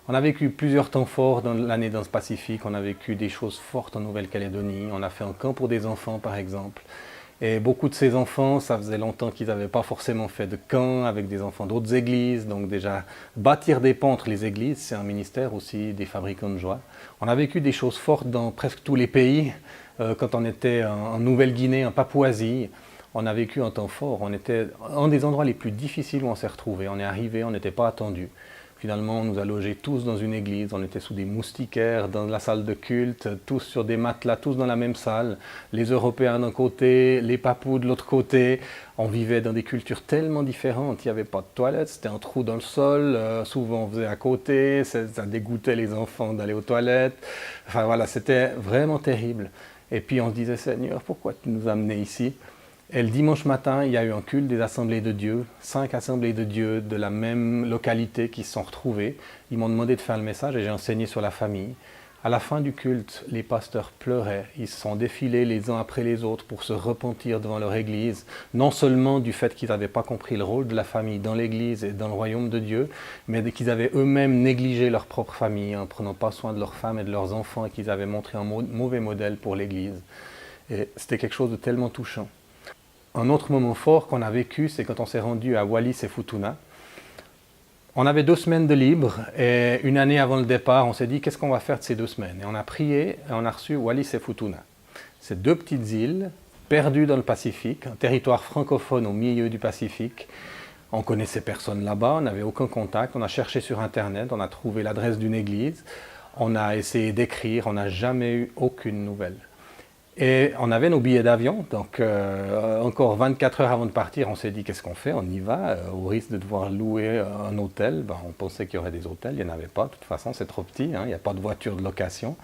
On a vécu plusieurs temps forts dans l'année dans le Pacifique, on a vécu des choses fortes en Nouvelle-Calédonie, on a fait un camp pour des enfants par exemple. Et beaucoup de ces enfants, ça faisait longtemps qu'ils n'avaient pas forcément fait de camp avec des enfants d'autres églises. Donc déjà, bâtir des ponts entre les églises, c'est un ministère aussi des fabricants de joie. On a vécu des choses fortes dans presque tous les pays. Quand on était en Nouvelle-Guinée, en Papouasie, on a vécu un temps fort. On était un des endroits les plus difficiles où on s'est retrouvés. On est arrivé, on n'était pas attendu. Finalement, on nous a logés tous dans une église, on était sous des moustiquaires, dans la salle de culte, tous sur des matelas, tous dans la même salle, les Européens d'un côté, les Papous de l'autre côté. On vivait dans des cultures tellement différentes, il n'y avait pas de toilettes, c'était un trou dans le sol, souvent on faisait à côté, ça dégoûtait les enfants d'aller aux toilettes. Enfin voilà, c'était vraiment terrible. Et puis on se disait, Seigneur, pourquoi tu nous as amenés ici ? Et le dimanche matin, il y a eu un culte des Assemblées de Dieu, 5 Assemblées de Dieu de la même localité qui se sont retrouvées. Ils m'ont demandé de faire le message et j'ai enseigné sur la famille. À la fin du culte, les pasteurs pleuraient. Ils se sont défilés les uns après les autres pour se repentir devant leur église, non seulement du fait qu'ils n'avaient pas compris le rôle de la famille dans l'église et dans le royaume de Dieu, mais qu'ils avaient eux-mêmes négligé leur propre famille en ne prenant pas soin de leurs femmes et de leurs enfants et qu'ils avaient montré un mauvais modèle pour l'église. Et c'était quelque chose de tellement touchant. Un autre moment fort qu'on a vécu, c'est quand on s'est rendu à Wallis et Futuna. On avait 2 semaines de libre et une année avant le départ, on s'est dit qu'est-ce qu'on va faire de ces 2 semaines. Et on a prié et on a reçu Wallis et Futuna. C'est 2 petites îles perdues dans le Pacifique, un territoire francophone au milieu du Pacifique. On connaissait personne là-bas, on n'avait aucun contact. On a cherché sur Internet, on a trouvé l'adresse d'une église. On a essayé d'écrire, on n'a jamais eu aucune nouvelle. Et on avait nos billets d'avion, donc encore 24 heures avant de partir, on s'est dit qu'est-ce qu'on fait, on y va, au risque de devoir louer un hôtel. On pensait qu'il y aurait des hôtels, il n'y en avait pas, de toute façon c'est trop petit, il n'y a pas de voiture de location.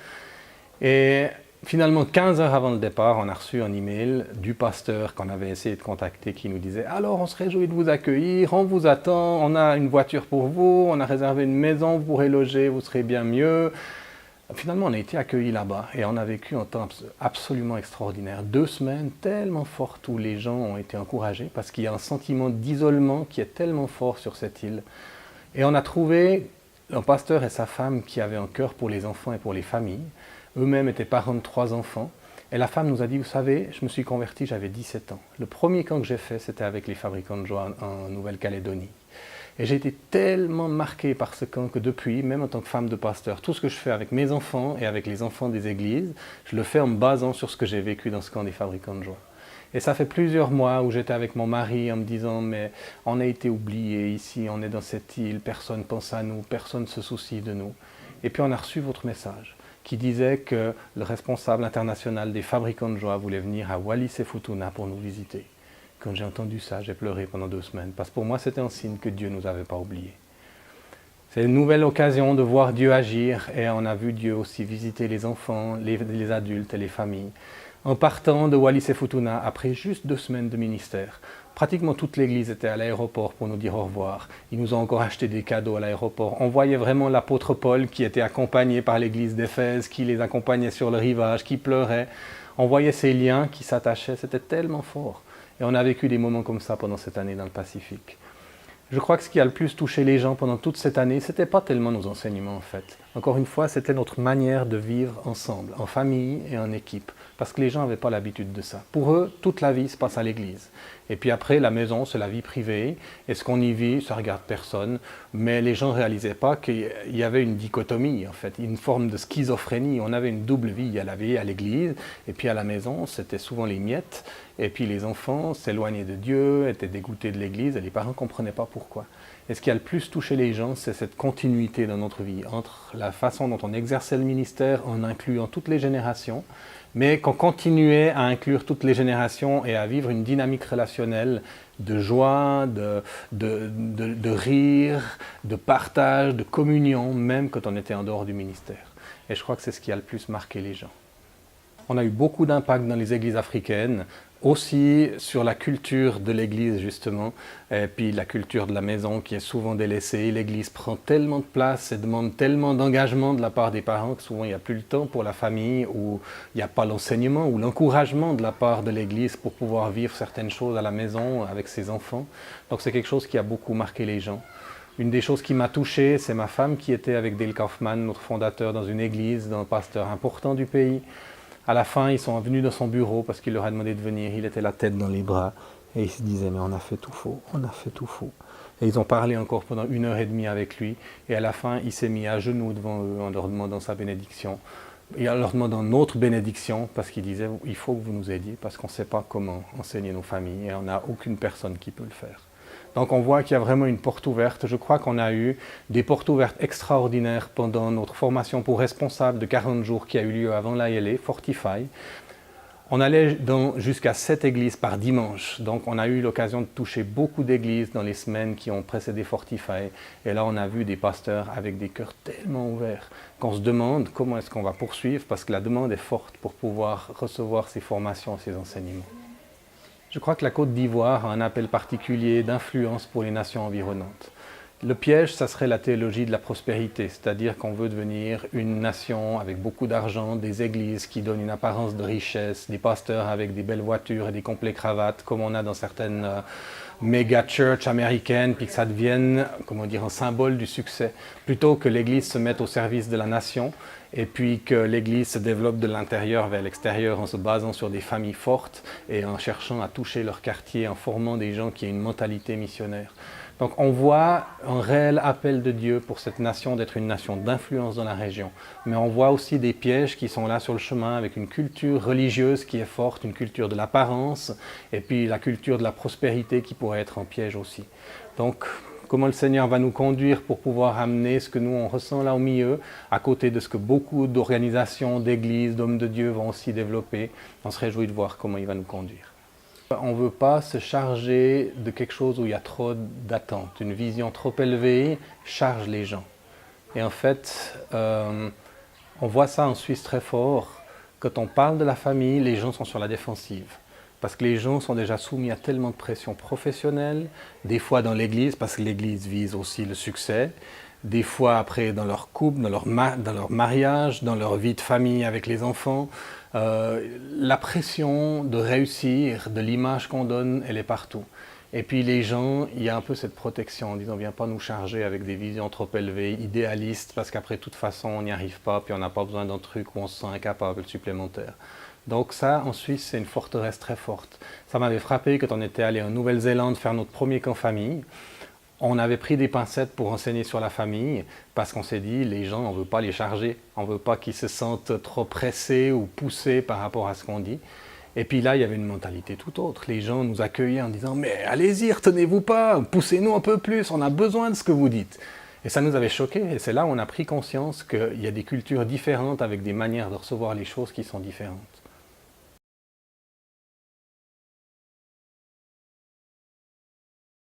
Et finalement, 15 heures avant le départ, on a reçu un email du pasteur qu'on avait essayé de contacter qui nous disait « Alors on se réjouit de vous accueillir, on vous attend, on a une voiture pour vous, on a réservé une maison, vous pourrez loger, vous serez bien mieux ». Finalement, on a été accueillis là-bas et on a vécu un temps absolument extraordinaire. 2 semaines tellement fortes où les gens ont été encouragés parce qu'il y a un sentiment d'isolement qui est tellement fort sur cette île. Et on a trouvé un pasteur et sa femme qui avaient un cœur pour les enfants et pour les familles. Eux-mêmes étaient parents de 3 enfants. Et la femme nous a dit, vous savez, je me suis converti, j'avais 17 ans. Le premier camp que j'ai fait, c'était avec les fabricants de joie en Nouvelle-Calédonie. Et j'ai été tellement marqué par ce camp que depuis, même en tant que femme de pasteur, tout ce que je fais avec mes enfants et avec les enfants des églises, je le fais en me basant sur ce que j'ai vécu dans ce camp des fabricants de joie. Et ça fait plusieurs mois où j'étais avec mon mari en me disant « mais on a été oubliés ici, on est dans cette île, personne pense à nous, personne ne se soucie de nous ». Et puis on a reçu votre message qui disait que le responsable international des fabricants de joie voulait venir à Wallis et Futuna pour nous visiter. Quand j'ai entendu ça, j'ai pleuré pendant 2 semaines, parce que pour moi, c'était un signe que Dieu ne nous avait pas oubliés. C'est une nouvelle occasion de voir Dieu agir, et on a vu Dieu aussi visiter les enfants, les adultes et les familles. En partant de Wallis et Futuna, après juste 2 semaines de ministère, pratiquement toute l'église était à l'aéroport pour nous dire au revoir. Ils nous ont encore acheté des cadeaux à l'aéroport. On voyait vraiment l'apôtre Paul qui était accompagné par l'église d'Éphèse, qui les accompagnait sur le rivage, qui pleurait. On voyait ces liens qui s'attachaient, c'était tellement fort. Et on a vécu des moments comme ça pendant cette année dans le Pacifique. Je crois que ce qui a le plus touché les gens pendant toute cette année, ce n'était pas tellement nos enseignements en fait. Encore une fois, c'était notre manière de vivre ensemble, en famille et en équipe. Parce que les gens n'avaient pas l'habitude de ça. Pour eux, toute la vie se passe à l'église. Et puis après, la maison, c'est la vie privée. Et ce qu'on y vit, ça ne regarde personne. Mais les gens ne réalisaient pas qu'il y avait une dichotomie, en fait, une forme de schizophrénie. On avait une double vie. Il y a la vie à l'église, et puis à la maison, c'était souvent les miettes. Et puis les enfants s'éloignaient de Dieu, étaient dégoûtés de l'église, et les parents ne comprenaient pas pourquoi. Et ce qui a le plus touché les gens, c'est cette continuité dans notre vie, entre la façon dont on exerçait le ministère en incluant toutes les générations, mais qu'on continuait à inclure toutes les générations et à vivre une dynamique relationnelle de joie, de rire, de partage, de communion, même quand on était en dehors du ministère. Et je crois que c'est ce qui a le plus marqué les gens. On a eu beaucoup d'impact dans les églises africaines, aussi sur la culture de l'église justement, et puis la culture de la maison qui est souvent délaissée. L'église prend tellement de place et demande tellement d'engagement de la part des parents que souvent il n'y a plus le temps pour la famille, ou il n'y a pas l'enseignement ou l'encouragement de la part de l'église pour pouvoir vivre certaines choses à la maison avec ses enfants. Donc c'est quelque chose qui a beaucoup marqué les gens. Une des choses qui m'a touché, c'est ma femme qui était avec Dale Kaufman, notre fondateur, dans une église, d'un pasteur important du pays. À la fin, ils sont venus dans son bureau parce qu'il leur a demandé de venir. Il était la tête dans les bras et ils se disaient, mais on a fait tout faux, on a fait tout faux. Et ils ont parlé encore pendant 1 heure et demie avec lui. Et à la fin, il s'est mis à genoux devant eux en leur demandant sa bénédiction. Et en leur demandant notre bénédiction parce qu'il disait, il faut que vous nous aidiez parce qu'on ne sait pas comment enseigner nos familles et on n'a aucune personne qui peut le faire. Donc on voit qu'il y a vraiment une porte ouverte. Je crois qu'on a eu des portes ouvertes extraordinaires pendant notre formation pour responsables de 40 jours qui a eu lieu avant l'ILA, Fortify. On allait jusqu'à 7 églises par dimanche. Donc on a eu l'occasion de toucher beaucoup d'églises dans les semaines qui ont précédé Fortify. Et là on a vu des pasteurs avec des cœurs tellement ouverts qu'on se demande comment est-ce qu'on va poursuivre parce que la demande est forte pour pouvoir recevoir ces formations, ces enseignements. Je crois que la Côte d'Ivoire a un appel particulier d'influence pour les nations environnantes. Le piège, ça serait la théologie de la prospérité, c'est-à-dire qu'on veut devenir une nation avec beaucoup d'argent, des églises qui donnent une apparence de richesse, des pasteurs avec des belles voitures et des complets cravates, comme on a dans certaines méga church américaines, puis que ça devienne, comment dire, un symbole du succès, plutôt que l'Église se mette au service de la nation, et puis que l'Église se développe de l'intérieur vers l'extérieur en se basant sur des familles fortes et en cherchant à toucher leur quartier, en formant des gens qui aient une mentalité missionnaire. Donc on voit un réel appel de Dieu pour cette nation d'être une nation d'influence dans la région. Mais on voit aussi des pièges qui sont là sur le chemin avec une culture religieuse qui est forte, une culture de l'apparence et puis la culture de la prospérité qui pourrait être un piège aussi. Donc comment le Seigneur va nous conduire pour pouvoir amener ce que nous on ressent là au milieu, à côté de ce que beaucoup d'organisations, d'églises, d'hommes de Dieu vont aussi développer. On se réjouit de voir comment il va nous conduire. On ne veut pas se charger de quelque chose où il y a trop d'attentes. Une vision trop élevée charge les gens. Et en fait, on voit ça en Suisse très fort. Quand on parle de la famille, les gens sont sur la défensive. Parce que les gens sont déjà soumis à tellement de pression professionnelle, des fois dans l'église, parce que l'église vise aussi le succès, des fois après dans leur couple, dans leur mariage, dans leur vie de famille avec les enfants. La pression de réussir, de l'image qu'on donne, elle est partout. Et puis les gens, il y a un peu cette protection en disant viens pas nous charger avec des visions trop élevées, idéalistes, parce qu'après de toute façon on n'y arrive pas, puis on n'a pas besoin d'un truc où on se sent incapable supplémentaire. Donc ça, en Suisse, c'est une forteresse très forte. Ça m'avait frappé quand on était allé en Nouvelle-Zélande faire notre premier camp famille. On avait pris des pincettes pour enseigner sur la famille parce qu'on s'est dit, les gens, on ne veut pas les charger, on ne veut pas qu'ils se sentent trop pressés ou poussés par rapport à ce qu'on dit. Et puis là, il y avait une mentalité tout autre. Les gens nous accueillaient en disant, mais allez-y, retenez-vous pas, poussez-nous un peu plus, on a besoin de ce que vous dites. Et ça nous avait choqués et c'est là où on a pris conscience qu'il y a des cultures différentes avec des manières de recevoir les choses qui sont différentes.